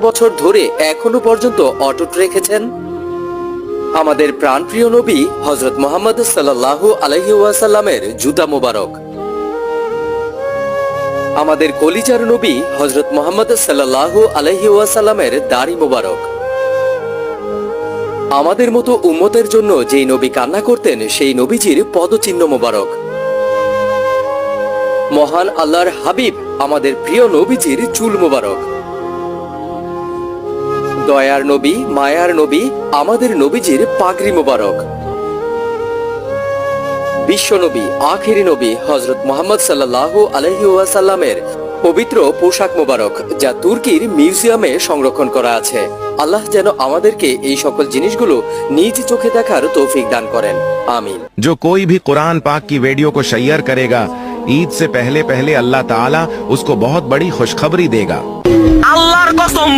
বছর ধরে এখনো পর্যন্ত অটুট রেখেছেন? আমাদের প্রাণপ্রিয় নবী হযরত মুহাম্মদ সাল্লাল্লাহু আলাইহি ওয়াসাল্লামের জুতা মোবারক, আমাদের কলিজার নবী হযরত মুহাম্মদ সাল্লাল্লাহু আলাইহি ওয়াসাল্লামের দাড়ি মোবারক, আমাদের মতো উম্মতের জন্য যেই নবী কান্না করতেন সেই নবীজির পদচিহ্ন মোবারক, মহান আল্লাহর হাবিব আমাদের প্রিয় নবীজির চুল মোবারক, দয়ার নবী মায়ার নবী আমাদের নবীজির পাগড়ি মোবারক, বিশ্ব নবী আখিরি নবী হযরত মুহাম্মদ সাল্লাল্লাহু আলাইহি ওয়াসাল্লামের পবিত্র পোশাক মোবারক, যা তুর্কির মিউজিয়ামে সংরক্ষণ করা আছে। আল্লাহ যেন আমাদেরকে এই সকল জিনিসগুলো নিজ চোখে দেখার তৌফিক দান করেন, আমিন। जो कोई भी कुरान पाक की वीडियो को शेयर करेगा, ईद से पहले पहले अल्लाह ताला उसको बहुत बड़ी खुशखबरी देगा। আল্লাহর কসম